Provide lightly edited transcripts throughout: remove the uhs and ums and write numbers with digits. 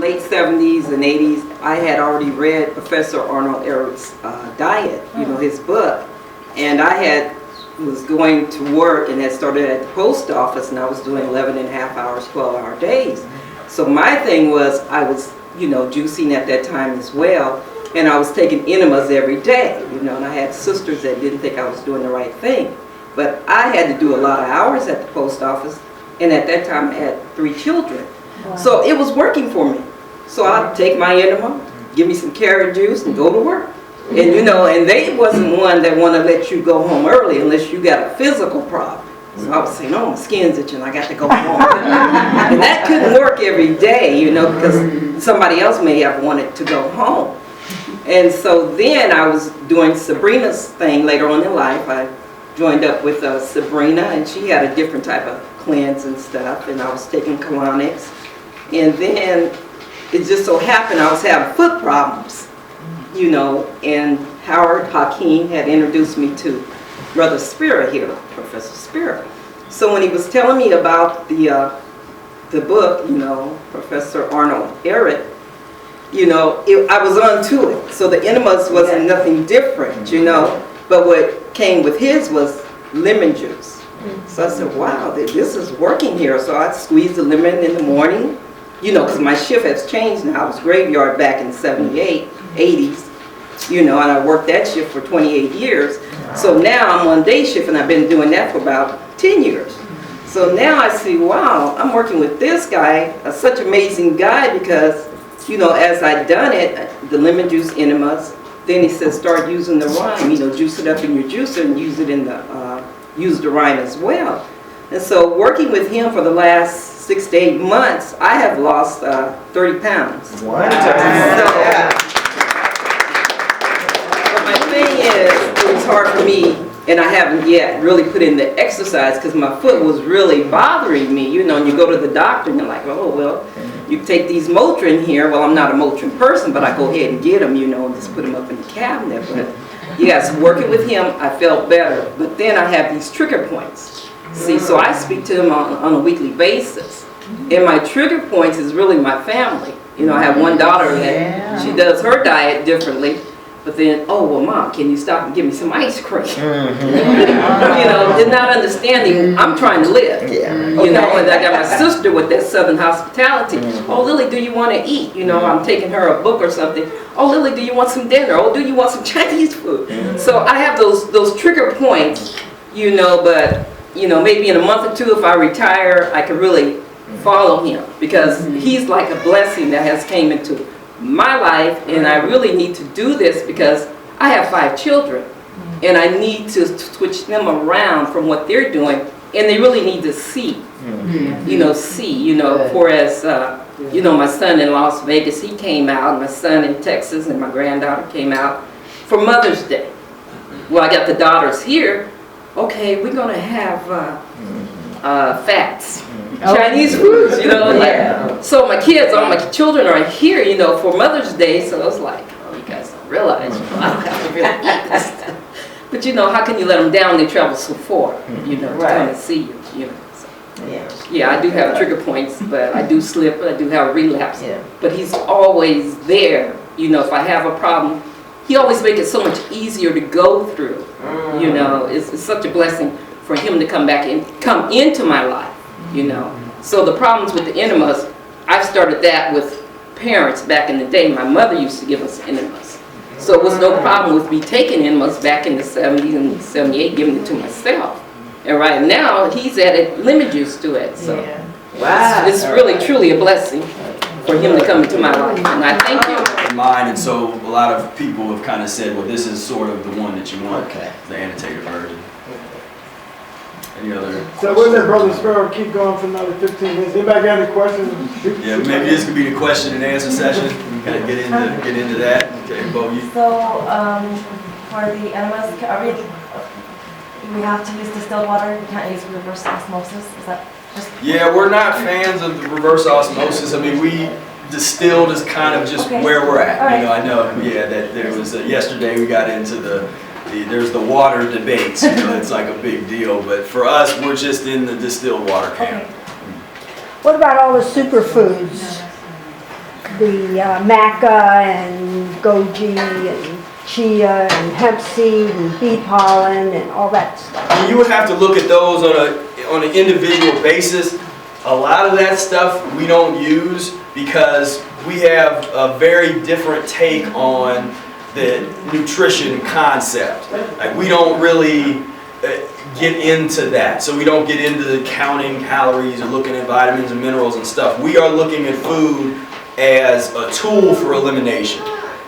late 70s and 80s, I had already read Professor Arnold Ehret's Diet, you know, his book. And I was going to work and had started at the post office, and I was doing 11.5 hours, 12-hour days. So my thing was, I was, you know, juicing at that time as well, and I was taking enemas every day, you know, and I had sisters that didn't think I was doing the right thing. But I had to do a lot of hours at the post office, and at that time I had 3 children. Wow. So it was working for me. So I'd take my enema, give me some carrot juice, and go to work. And you know, and they wasn't one that want to let you go home early unless you got a physical problem. So I was saying, oh, my skin's itching, I got to go home. And that couldn't work every day, you know, because somebody else may have wanted to go home. And so then I was doing Sabrina's thing later on in life. I joined up with Sabrina, and she had a different type of cleanse and stuff, and I was taking colonics. And then it just so happened I was having foot problems. You know, and Howard Hakeem had introduced me to Brother Spira here, Professor Spira. So when he was telling me about the book, you know, Professor Arnold Ehret, you know, I was onto it. So the enemas wasn't nothing different, you know, but what came with his was lemon juice. So I said, wow, this is working here. So I squeezed the lemon in the morning, you know, because my shift has changed now. I was graveyard back in 78, 80s. You know, and I worked that shift for 28 years. So now I'm on day shift, and I've been doing that for about 10 years. So now I see, wow, I'm working with this guy, such an amazing guy, because, you know, as I done it, the lemon juice enemas, then he says start using the rime, you know, juice it up in your juicer and use it in the, use the rime as well. And so working with him for the last 6 to 8 months, I have lost 30 pounds. Wow. It was hard for me, and I haven't yet really put in the exercise because my foot was really bothering me, you know, and you go to the doctor and you're like, oh, well, you take these Motrin here. Well, I'm not a Motrin person, but I go ahead and get them, you know, and just put them up in the cabinet. But yes, working with him, I felt better. But then I have these trigger points. See, so I speak to him on a weekly basis. And my trigger points is really my family. You know, I have one daughter that she does her diet differently. But then, oh, well, Mom, can you stop and give me some ice cream? You know, they're not understanding I'm trying to live. You know, and I got my sister with that Southern hospitality. Oh, Lily, do you want to eat? You know, I'm taking her a book or something. Oh, Lily, do you want some dinner? Oh, do you want some Chinese food? So I have those trigger points, you know, but, you know, maybe in a month or two, if I retire, I can really follow him, because he's like a blessing that has came into my life, and I really need to do this because I have 5 children, and I need to switch them around from what they're doing, and they really need to see, you know, whereas, you know, my son in Las Vegas, he came out, and my son in Texas, and my granddaughter came out for Mother's Day. Well, I got the daughters here. Okay, we're going to have fats. Chinese foods, you know, like, so my kids, all my children are here, you know, for Mother's Day, so I was like, oh, you guys don't realize, you know, I don't have to really eat this stuff. But, you know, how can you let them down? They travel so far, you know, to come and see you, you know. So, yeah, I do have trigger points, but I do slip, I do have a relapse. But he's always there, you know, if I have a problem, he always makes it so much easier to go through, you know. It's such a blessing for him to come back and come into my life. You know, so the problems with the enemas, I've started that with parents back in the day. My mother used to give us enemas, so it was no problem with me taking enemas back in the 70s and 78, giving it to myself. And right now, he's added lemon juice to it, so wow, it's really truly a blessing for him to come into my life, and I thank you. Mine, and so a lot of people have kind of said, well, this is sort of the one that you want, the annotated version. Any other? So we'll let Brother Spira keep going for another 15 minutes. Anybody got any questions? Yeah, maybe this could be the question and answer session. Kind of get into that. Okay, Bo, you. So for the enemas, we have to use distilled water. We can't use reverse osmosis. Is that just? Yeah, we're not fans of the reverse osmosis. I mean, we distilled is kind of just where we're at. Right. You know, I know. Yeah, that there was yesterday we got into there's the water debates, you know, it's like a big deal, but for us, we're just in the distilled water camp. What about all the superfoods? maca and goji and chia and hemp seed and bee pollen and all that stuff. And you would have to look at those on an individual basis. A lot of that stuff we don't use because we have a very different take on the nutrition concept. Like we don't really get into that. So we don't get into counting calories or looking at vitamins and minerals and stuff. We are looking at food as a tool for elimination,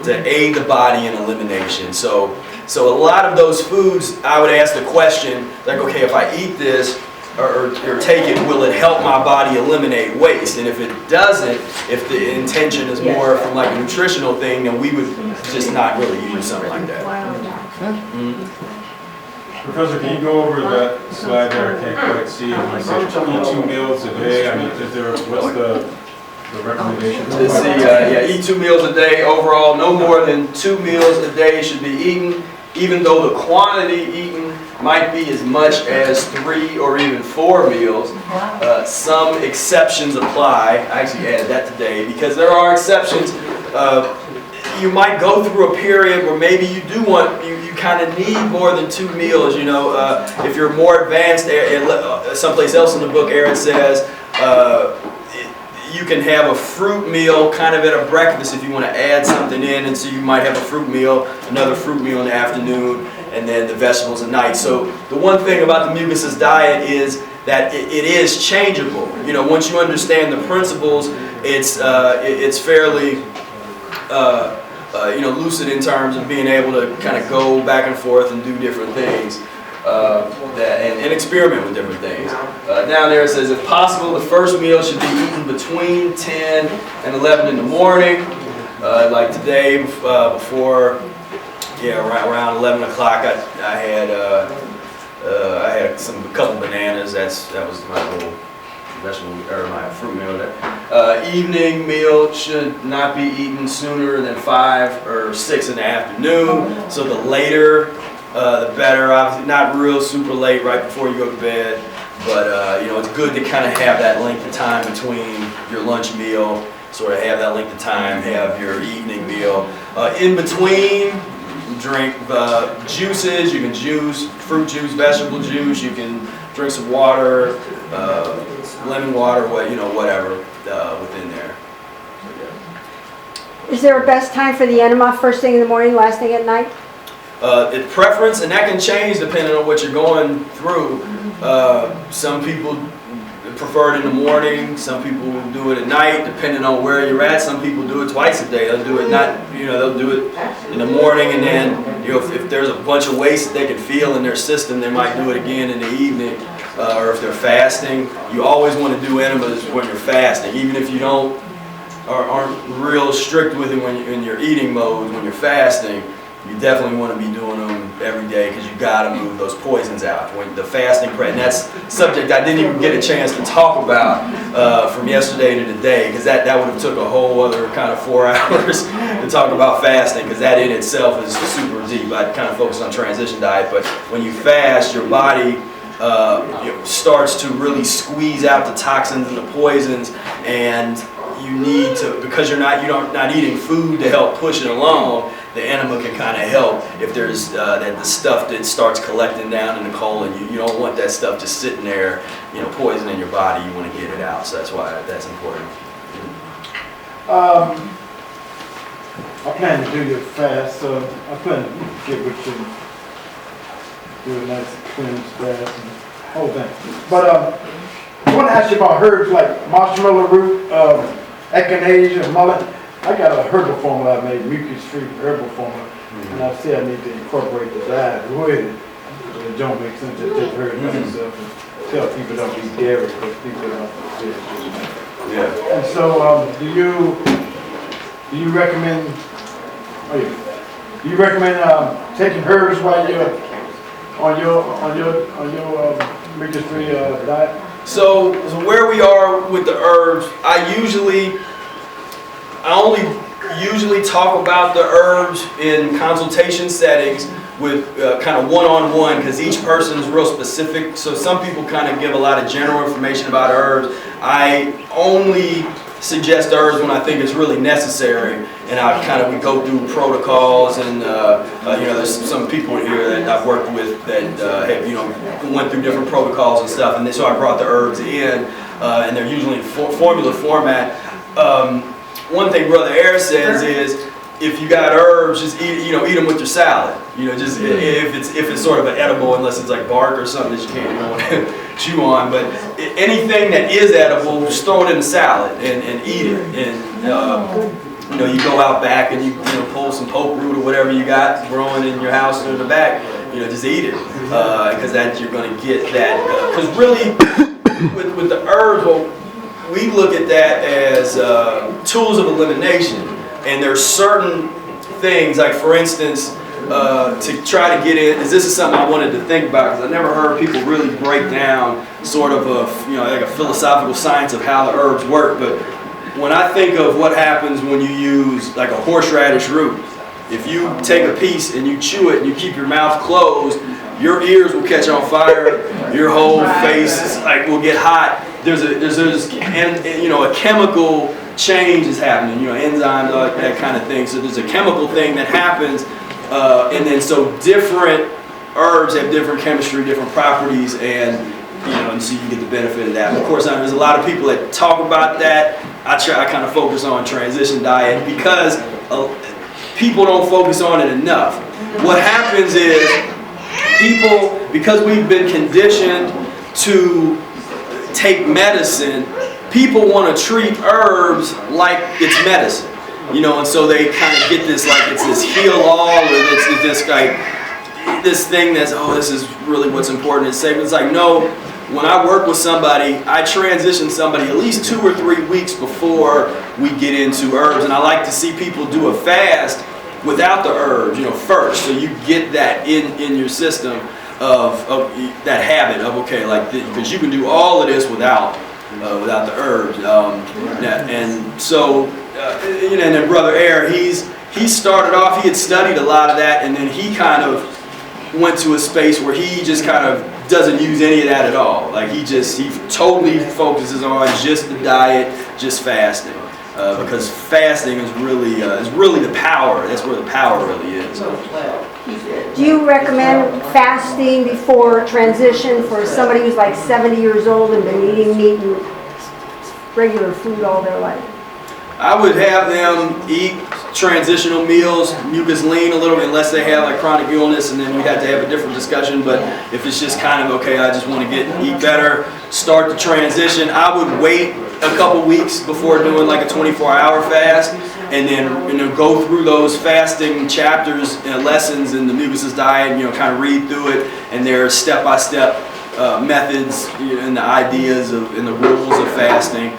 to aid the body in elimination. So a lot of those foods, I would ask the question, like, okay, if I eat this or take it, will it help my body eliminate waste? And if it doesn't, if the intention is more from like a nutritional thing, then we would just not really use something like that. Professor, can you go over that slide there? I can't quite see it. When you say eat 2 meals a day, I mean, what's the recommendation? Let's see, yeah, eat 2 meals a day. Overall, no more than 2 meals a day should be eaten, even though the quantity eaten might be as much as 3 or even 4 meals. Some exceptions apply. I actually added that today because there are exceptions. You might go through a period where maybe you do want, you kind of need more than 2 meals. You know, if you're more advanced, someplace else in the book, Aaron says, you can have a fruit meal kind of at a breakfast if you want to add something in, and so you might have a fruit meal, another fruit meal in the afternoon, and then the vegetables at night. So the one thing about the Mucusless diet is that it is changeable. You know, once you understand the principles, it's fairly you know, lucid in terms of being able to kind of go back and forth and do different things and experiment with different things. Down there it says, if possible, the first meal should be eaten between 10 and 11 in the morning. Like today, before, yeah, around 11 o'clock, I had a couple bananas. That was my little vegetable or my fruit meal there. Evening meal should not be eaten sooner than 5 or 6 in the afternoon. So the later, the better. Obviously, not real super late right before you go to bed, but you know, it's good to kind of have that length of time between your lunch meal. Sort of have that length of time. Have your evening meal. In between, drink juices. You can juice, fruit juice, vegetable juice. You can drink some water, lemon water, whatever within there. Is there a best time for the enema? First thing in the morning, last thing at night? It's preference, and that can change depending on what you're going through. Some people prefer it in the morning. Some people do it at night, depending on where you're at. Some people do it twice a day. They'll do it they'll do it in the morning, and then if there's a bunch of waste that they can feel in their system, they might do it again in the evening. Or if they're fasting, you always want to do enemas when you're fasting, even if you aren't real strict with it when you're in your eating mode. When you're fasting, you definitely want to be doing them every day because you got to move those poisons out. When the fasting, and that's a subject I didn't even get a chance to talk about from yesterday to today, because that would have took a whole other kind of 4 hours to talk about fasting, because that in itself is super deep. I kind of focus on transition diet, but when you fast, your body starts to really squeeze out the toxins and the poisons, and you need to, because you're not eating food to help push it along. The enema can kind of help if there's the stuff that starts collecting down in the colon. You don't want that stuff just sitting there, poisoning your body. You want to get it out, so that's why that's important. I plan to do your fast, so I plan to get with you, do a nice cleanse fast and whole thing. But I want to ask you about herbs like marshmallow root, echinacea, mullet. I got a herbal formula I made, mucus-free herbal formula, and I see I need to incorporate the diet with it. It don't make sense to just hurt myself and tell people don't eat dairy because people don't eat dairy. Yeah. And so, do you recommend? Do you recommend taking herbs while you're on your mucus-free diet? So where we are with the herbs, I only usually talk about the herbs in consultation settings with kind of one-on-one, because each person is real specific. So some people kind of give a lot of general information about herbs. I only suggest herbs when I think it's really necessary, and we go through protocols, and there's some people here that I've worked with that have went through different protocols and stuff, and so I brought the herbs in, and they're usually in formula format. One thing Brother Air says is, if you got herbs, just eat them with your salad. Just if it's sort of an edible, unless it's like bark or something that you can't chew on. But anything that is edible, just throw it in the salad and eat it. And you go out back and you pull some poke root or whatever you got growing in your house or in the back. Just eat it, because that you're going to get that. Because really, with the herbs, we look at that as tools of elimination. And there's certain things, like for instance, to try to get in, this is something I wanted to think about, because I never heard people really break down sort of like a philosophical science of how the herbs work. But when I think of what happens when you use like a horseradish root, if you take a piece and you chew it and you keep your mouth closed, your ears will catch on fire, your whole face will get hot. There's a chemical change is happening, enzymes, all that kind of thing. So there's a chemical thing that happens, and then so different herbs have different chemistry, different properties, and so you get the benefit of that. Of course, there's a lot of people that talk about that. I kind of focus on transition diet because people don't focus on it enough. What happens is people, because we've been conditioned to take medicine, people want to treat herbs like it's medicine, and so they kind of get this, like it's this heal-all, or it's this like this thing that's, this is really what's important. It's safe. It's like, no, when I work with somebody, I transition somebody at least 2 or 3 weeks before we get into herbs, and I like to see people do a fast without the herbs, first, so you get that in your system of that habit of because you can do all of this without the herbs, and so and then Brother Air, he started off, he had studied a lot of that, and then he kind of went to a space where he just kind of doesn't use any of that at all. Like he totally focuses on just the diet, just fasting, because fasting is really the power. That's where the power really is. Do you recommend fasting before transition for somebody who's like 70 years old and been eating meat and regular food all their life? I would have them eat transitional meals, mucus lean a little bit, unless they have like chronic illness, and then we have to have a different discussion. But if it's just kind of, I just want to eat better, start the transition, I would wait a couple weeks before doing like a 24-hour fast, and then go through those fasting chapters and lessons in the Mucusless diet, kind of read through it, and there's step-by-step methods and the ideas and the rules of fasting.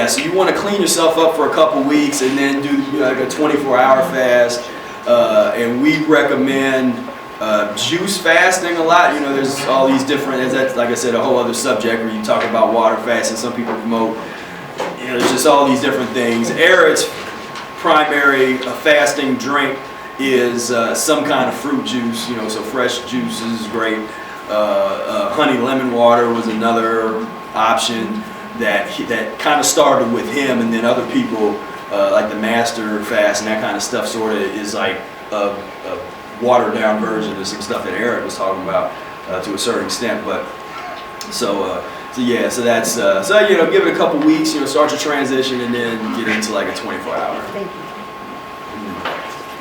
So you want to clean yourself up for a couple weeks and then do like a 24-hour fast. And we recommend juice fasting a lot. There's all these different, that's like I said, a whole other subject where you talk about water fasting. Some people promote, there's just all these different things. Eric's primary fasting drink is some kind of fruit juice, so fresh juice is great. Honey lemon water was another option that kind of started with him, and then other people like the master fast and that kind of stuff sort of is like a watered down version of some stuff that Eric was talking about to a certain extent. But so that's give it a couple weeks, start your transition, and then get into like a 24-hour. Thank you.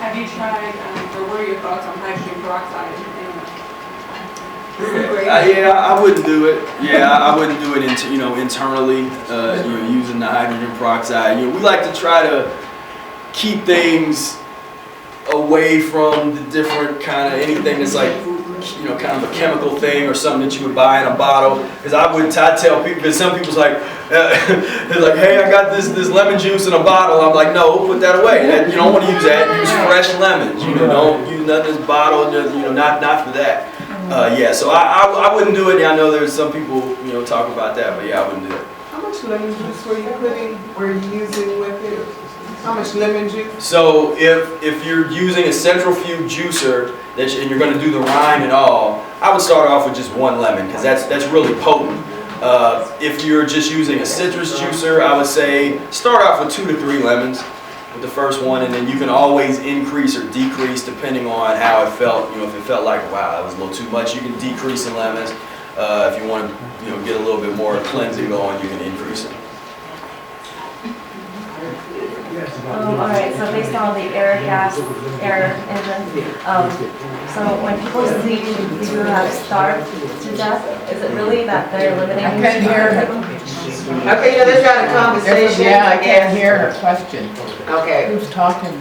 Have you tried, or what are your thoughts on hydrogen peroxide? I wouldn't do it. I wouldn't do it internally, using the hydrogen peroxide. We like to try to keep things away from the different kind of anything that's like, kind of a chemical thing or something that you would buy in a bottle. Because I tell people, because some people's like, they're like, hey, I got this lemon juice in a bottle. I'm like, no, put that away. You don't want to use that. Use fresh lemons. Don't use nothing in this bottle. Not for that. So I wouldn't do it. I know there's some people, talk about that, but I wouldn't do it. How much lemon juice were you using with it? How much lemon juice? So if you're using a central fugue juicer and you're going to do the rind and all, I would start off with just one lemon, because that's really potent. If you're just using a citrus juicer, I would say start off with 2 to 3 lemons with the first one, and then you can always increase or decrease depending on how it felt. You know, if it felt like, wow, that was a little too much, you can decrease in lemons. If you want to, get a little bit more cleansing going, you can increase it. All right, so based on the air engine, so when people seem to have starved to death, is it really that they're eliminating? I couldn't hear her. Okay, yeah, let's have a conversation. Yeah, I can't hear her question. Okay. Who's talking?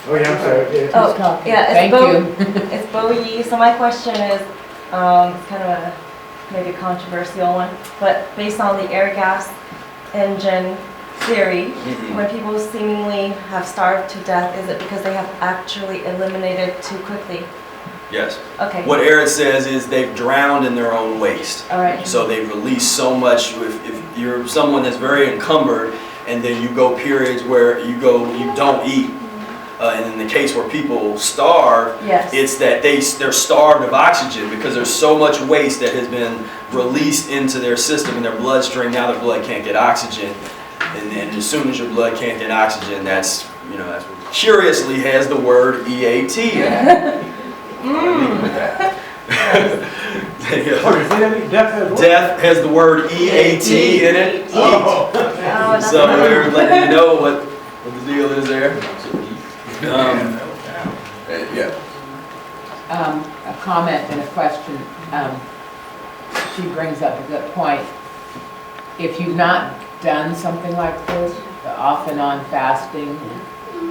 Oh, yeah, I'm sorry. Yeah. Oh, talking? yeah, Thank you. It's Bo Yi. So my question is, it's kind of a maybe a controversial one, but based on the air gas engine theory, when people seemingly have starved to death, is it because they have actually eliminated too quickly? Yes. Okay. What Eric says is they've drowned in their own waste. All right. So they've released so much. If you're someone that's very encumbered, and then you go periods where you don't eat, and in the case where people starve, Yes. it's that they're starved of oxygen because there's so much waste that has been released into their system and their bloodstream. Now their blood can't get oxygen, and then as soon as your blood can't get oxygen, that's what curiously has the word EAT in it. Death has the word EAT in it. Oh, So we're letting you know what the deal is there. Yeah. A comment and a question. She brings up a good point. If you've not done something like this, the off and on fasting,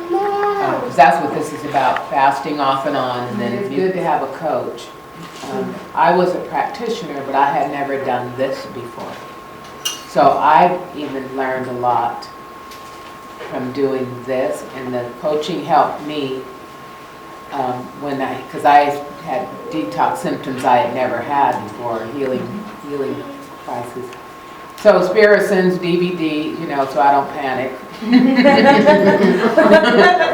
because that's what this is about, fasting off and on, and then it's good to have a coach. I was a practitioner, but I had never done this before. So I even learned a lot from doing this, and the coaching helped me because I had detox symptoms I had never had before, healing crisis. So Spira sends DVD, so I don't panic.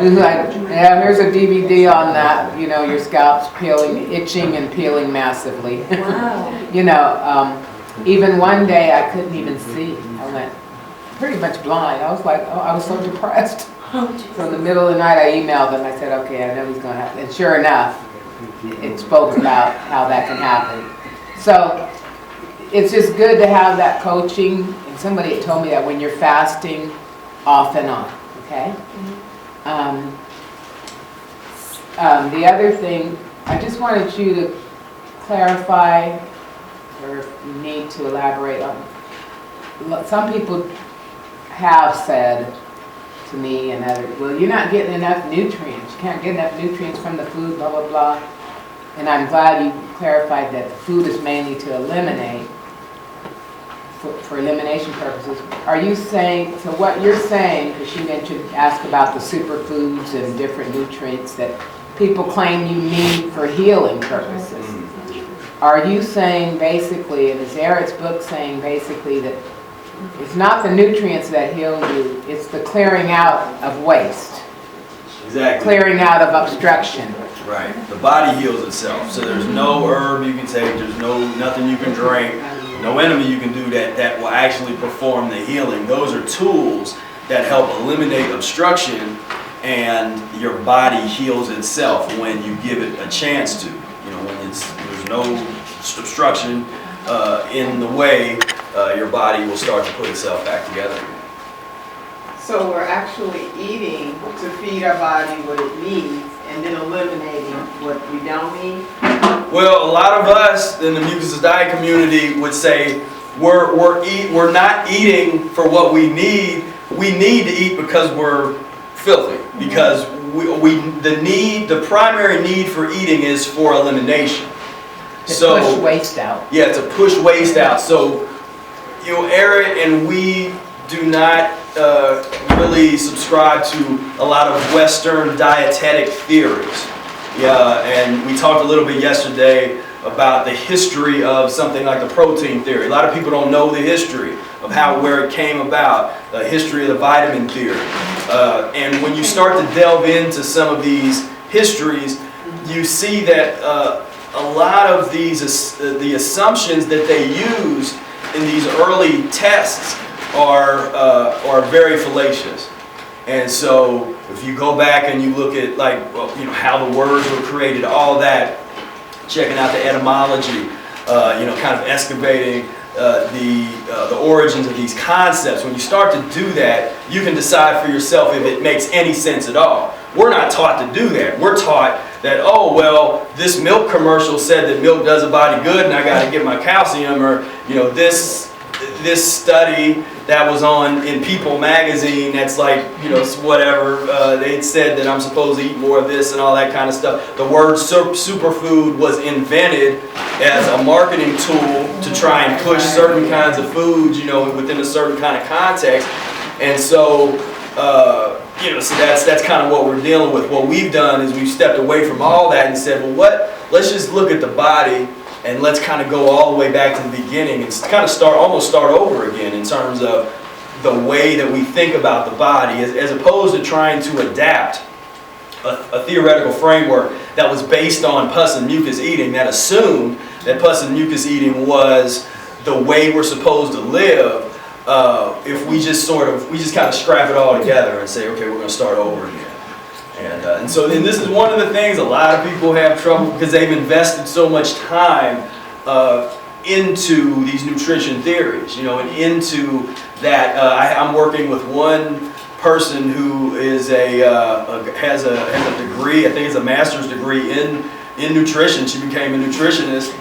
It's like, yeah, here's a DVD on that, your scalp's itching and peeling massively. wow. Even one day I couldn't even see. I went pretty much blind. I was like, I was so depressed. So in the middle of the night I emailed him. I said, okay, I know he's going to happen. And sure enough, it spoke about how that can happen. So it's just good to have that coaching. And somebody had told me that when you're fasting, off and on, okay? The other thing, I just wanted you to clarify, or if you need to elaborate on, some people have said to me and others, well, you're not getting enough nutrients. You can't get enough nutrients from the food, blah, blah, blah. And I'm glad you clarified that the food is mainly to eliminate, for elimination purposes. Are you saying, so what you're saying, because you asked about the superfoods and different nutrients that people claim you need for healing purposes. Are you saying basically, and is Eric's book saying basically that it's not the nutrients that heal you, it's the clearing out of waste. Exactly. Clearing out of obstruction. Right. The body heals itself. So there's no herb you can take, there's nothing you can drink, no enemy you can do that will actually perform the healing. Those are tools that help eliminate obstruction, and your body heals itself when you give it a chance to. When there's no obstruction in the way, your body will start to put itself back together again. So we're actually eating to feed our body what it needs and then eliminating what we don't need? Well, a lot of us in the Mucusless diet community would say we're not eating for what we need. We need to eat because we're filthy. Because the primary need for eating is for elimination. To push waste out. Yeah, to push waste out. So, Eric and we do not really subscribe to a lot of Western dietetic theories. Yeah, and we talked a little bit yesterday about the history of something like the protein theory. A lot of people don't know the history of where it came about, the history of the vitamin theory. And when you start to delve into some of these histories, you see that a lot of the assumptions that they use in these early tests are very fallacious. And so if you go back and you look at like, well, you know, how the words were created, all that, checking out the etymology, you know, kind of excavating the origins of these concepts. When you start to do that, you can decide for yourself if it makes any sense at all. We're not taught to do that. We're taught that, oh, well, this milk commercial said that milk does a body good and I got to get my calcium, or, you know, this study that was in People magazine that's like, you know, whatever, they said that I'm supposed to eat more of this and all that kind of stuff. The word superfood was invented as a marketing tool to try and push certain kinds of foods, you know, within a certain kind of context. And so, you know, so that's kind of what we're dealing with. What we've done is we've stepped away from all that and said, well, let's just look at the body and let's kind of go all the way back to the beginning and kind of almost start over again in terms of the way that we think about the body, as opposed to trying to adapt a theoretical framework that was based on pus and mucus eating, that assumed that pus and mucus eating was the way we're supposed to live. If we just kind of scrap it all together and say, okay, we're going to start over again. And so then this is one of the things a lot of people have trouble because they've invested so much time into these nutrition theories, you know, and into that. I'm working with one person who is has a degree, I think it's a master's degree in nutrition. She became a nutritionist,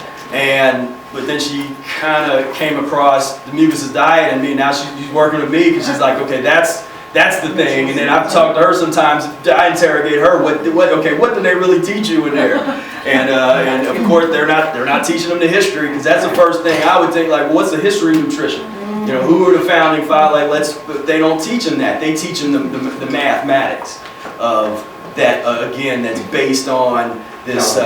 but then she kind of came across the Mucusless diet and now she's working with me because she's like, okay, that's the thing. And then I've talked to her sometimes. I interrogate her. What do they really teach you in there? And of course they're not teaching them the history, because that's the first thing I would think. Like, well, what's the history of nutrition? You know, who are the founding fathers? Like, they don't teach them that. They teach them the mathematics of that. Again, that's based on this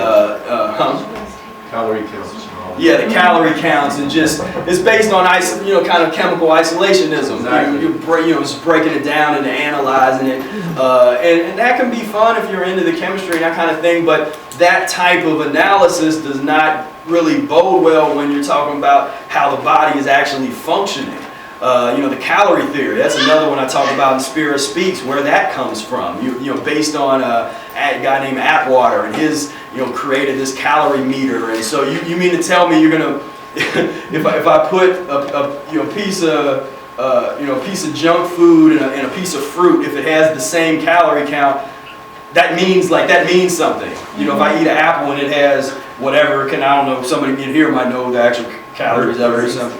Calorie counts. Yeah, the calorie counts, and just it's based on kind of chemical isolationism. Exactly. Just breaking it down and analyzing it, and that can be fun if you're into the chemistry and that kind of thing. But that type of analysis does not really bode well when you're talking about how the body is actually functioning. The calorie theory, that's another one I talk about in Spira Speaks, where that comes from. Based on a guy named Atwater, and his, created this calorie meter. And so you mean to tell me you're gonna, if I put a piece of junk food and a piece of fruit, if it has the same calorie count, that means something. If I eat an apple and it has whatever, I don't know, somebody in here might know the actual calories of it or something.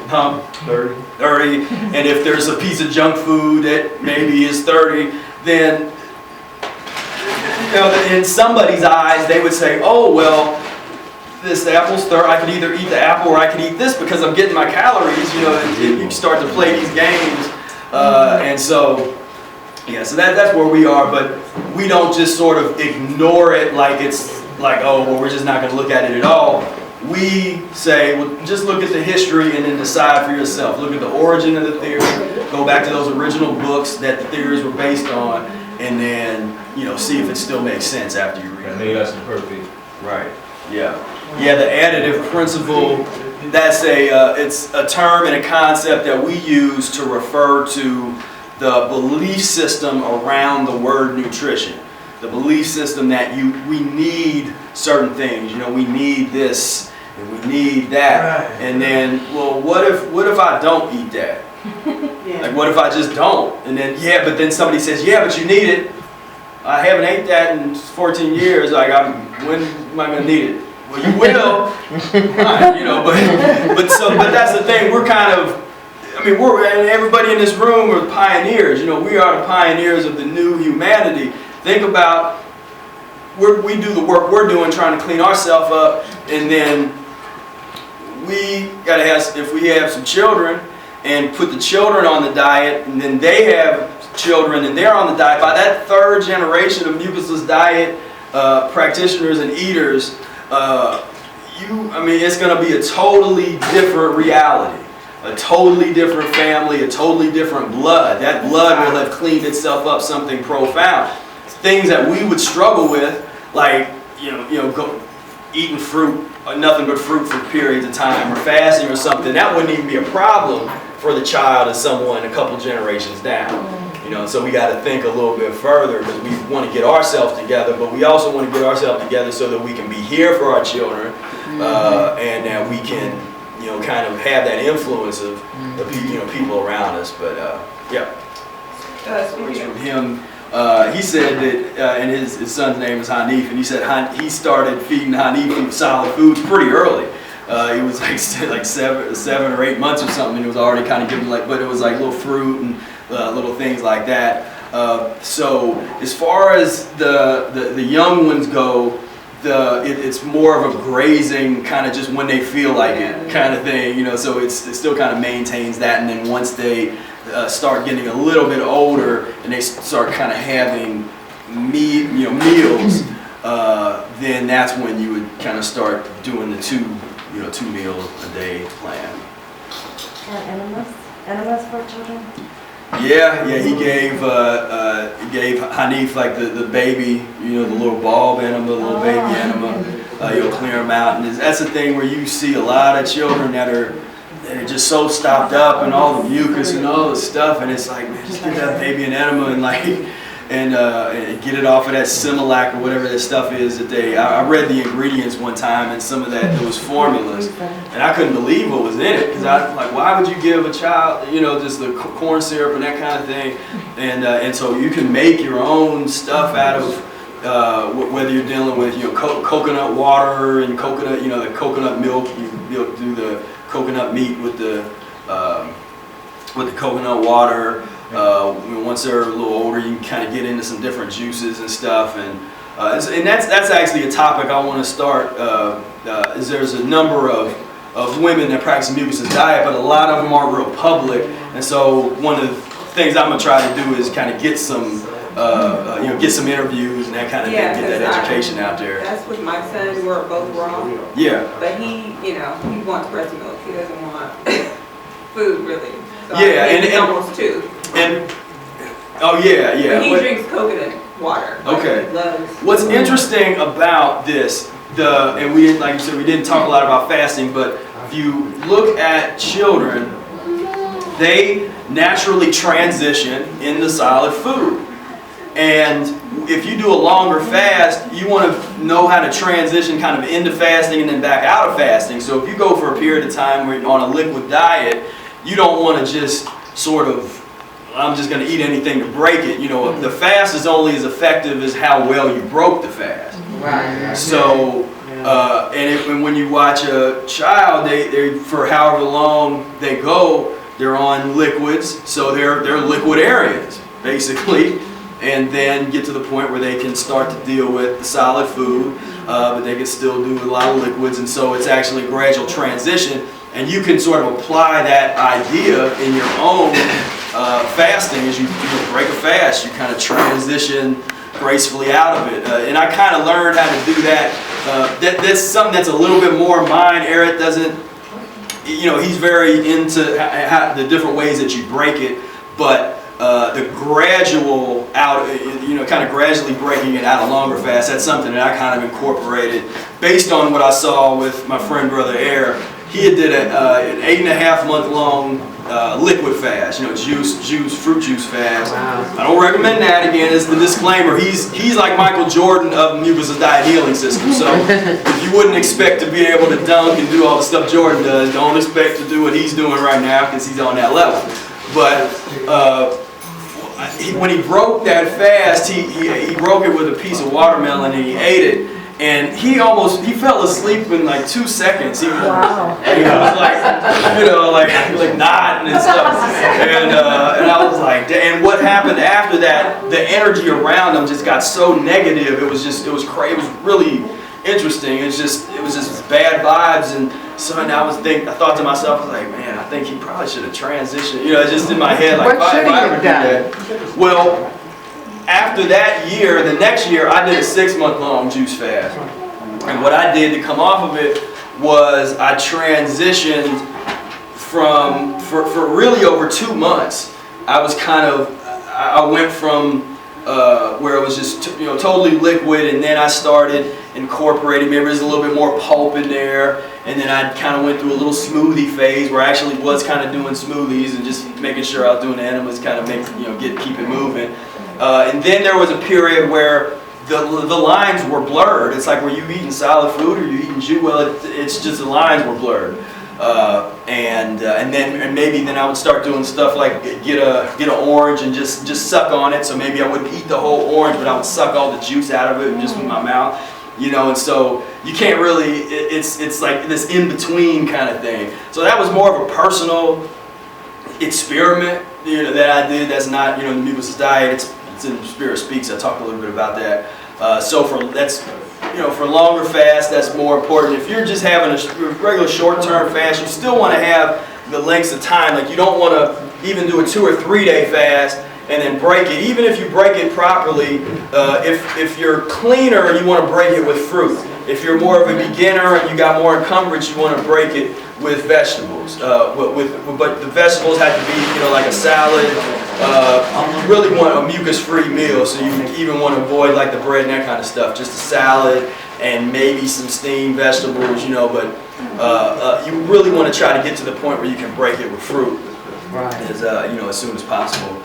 30. And if there's a piece of junk food that maybe is 30, then in somebody's eyes they would say, oh well, this apple's 30. I could either eat the apple or I could eat this because I'm getting my calories. And you start to play these games, and so. Yeah, so that's where we are, but we don't just sort of ignore it like it's like, oh, well, we're just not going to look at it at all. We say, well, just look at the history and then decide for yourself. Look at the origin of the theory, go back to those original books that the theories were based on, and then, see if it still makes sense after you read it. And maybe that's perfect. Right, yeah. Yeah, the additive principle, that's it's a term and a concept that we use to refer to the belief system around the word nutrition. The belief system that we need certain things. We need this and we need that. Right. And then, well, what if I don't eat that? Yeah. Like, what if I just don't? And then, but then somebody says, yeah, but you need it. I haven't ate that in 14 years. Like, when am I going to need it? Well, you will. Fine, but that's the thing. We're kind of, and everybody in this room are pioneers. We are the pioneers of the new humanity. Think about, we do the work we're doing trying to clean ourselves up, and then we gotta have, if we have some children and put the children on the diet, and then they have children and they're on the diet, by that third generation of mucusless diet practitioners and eaters, it's gonna be a totally different reality. A totally different family, a totally different blood. That blood will have cleaned itself up something profound. Things that we would struggle with, like eating fruit nothing but fruit for periods of time or fasting or something, that wouldn't even be a problem for the child of someone a couple generations down. You know, so we got to think a little bit further because we want to get ourselves together, but we also want to get ourselves together so that we can be here for our children and that we can, you know, kind of have that influence of the people around us. But yeah. From him, he said that, and his son's name is Hanif, and he said he started feeding Hanif solid foods pretty early. He was like 7 or 8 months or something, and he was already kind of giving but it was like little fruit and little things like that. So as far as the young ones go, it's more of a grazing kind of just when they feel like it kind of thing, you know. So it still kind of maintains that, and then once they start getting a little bit older and they start kind of having meals, then that's when you would kind of start doing the 2 meal a day plan. And enemas for children? Yeah, he gave Hanif like the baby, you know, the little bulb enema, the little baby enema. You'll clear them out, and that's the thing where you see a lot of children that are just so stopped up and all the mucus and all the stuff, and it's like, man, just give that baby an enema and and get it off of that Similac or whatever that stuff is that I read the ingredients one time, and some of that, it was formulas, and I couldn't believe what was in it, because I was like, why would you give a child, you know, just the corn syrup and that kind of thing, and so you can make your own stuff out of whether you're dealing with, you know, coconut water and coconut, you know, the coconut milk, you do the coconut meat with the coconut water. Once they're a little older, you can kind of get into some different juices and stuff, and that's actually a topic I want to start. Is there's a number of women that practice a mucusless diet, but a lot of them aren't real public, and so one of the things I'm gonna try to do is kind of get some get some interviews and that kind of thing, get that education out there. That's with my son. We're both raw. Yeah. But he wants breast milk. He doesn't want food really. So yeah, and almost 2. And oh yeah. But he drinks coconut water. Okay. He loves. What's interesting about this, and we didn't, like you said, we didn't talk a lot about fasting, but if you look at children, they naturally transition into solid food. And if you do a longer fast, you want to know how to transition kind of into fasting and then back out of fasting. So if you go for a period of time where you're on a liquid diet, you don't want to just sort of, I'm just going to eat anything to break it. You know, the fast is only as effective as how well you broke the fast. Right. So, and when you watch a child, they for however long they go, they're on liquids, so they're liquidarians, basically. And then get to the point where they can start to deal with the solid food, but they can still do a lot of liquids, and so it's actually a gradual transition, and you can sort of apply that idea in your own fasting. As you break a fast, you kind of transition gracefully out of it, and I kind of learned how to do that. That's something that's a little bit more mine. Eric doesn't, you know, he's very into the different ways that you break it, but the gradual out, you know, kind of gradually breaking it out a longer fast, that's something that I kind of incorporated based on what I saw with my friend Brother Air. He had did an 8.5 month long liquid fast, you know, fruit juice fast. Wow. I don't recommend that. Again, it's the disclaimer. He's like Michael Jordan of the mucusless diet healing system. So if you wouldn't expect to be able to dunk and do all the stuff Jordan does, don't expect to do what he's doing right now, because he's on that level. But when he broke that fast, he broke it with a piece of watermelon and he ate it, and he fell asleep in like 2 seconds. He was, Wow. he was like, you know, like nodding and stuff, and I was like, and what happened after that? The energy around him just got so negative. It was crazy. It was really interesting. It was just bad vibes, and so I thought to myself, I was like, man, I think he probably should have transitioned. You know, just in my head, like, What should he have done? Well, after that year, the next year, I did a 6 month long juice fast, and what I did to come off of it was I transitioned for really over 2 months. I went from where it was just totally liquid, and then I started incorporating. Maybe there's a little bit more pulp in there, and then I kind of went through a little smoothie phase where I actually was kind of doing smoothies and just making sure I was doing the enemas, kind of keep it moving. And then there was a period where the lines were blurred. It's like, were you eating solid food or you eating juice? Well, it's just the lines were blurred. And maybe then I would start doing stuff like get an orange and just suck on it. So maybe I wouldn't eat the whole orange, but I would suck all the juice out of it just with my mouth. And so you can't really, it's like this in-between kind of thing. So that was more of a personal experiment that I did. That's not, the Mucusless diet. It's in Spira Speaks. I talked a little bit about that. So for longer fast, that's more important. If you're just having a regular short-term fast, you still want to have the lengths of time. Like, you don't want to even do a 2 or 3 day fast and then break it. Even if you break it properly, if you're cleaner, you want to break it with fruit. If you're more of a beginner and you got more encumbrance, you want to break it with vegetables. But the vegetables have to be, like a salad. You really want a mucus-free meal, so you even want to avoid like the bread and that kind of stuff. Just a salad and maybe some steamed vegetables, But you really want to try to get to the point where you can break it with fruit, Right. as soon as possible.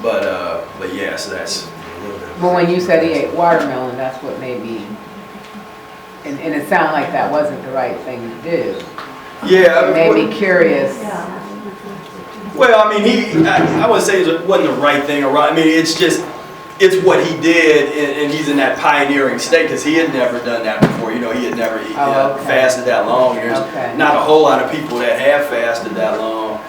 But yeah, so that's a little bit. Well, when you said he ate watermelon, that's what made me, and it sounded like that wasn't the right thing to do. Yeah, It made me curious. Well, I mean, I wouldn't say it wasn't the right thing or right. I mean, it's what he did, and he's in that pioneering state because he had never done that before. He had never fasted that long. There's not a whole lot of people that have fasted that long,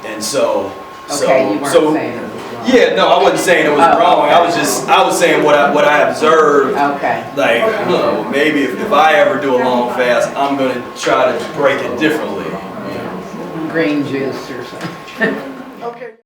and so. Okay, you weren't saying it was wrong. Yeah, no, I wasn't saying it was wrong. Okay. I was saying what I observed. Okay. Like, well, maybe if I ever do a long fast, I'm gonna try to break it differently. Green juice or something.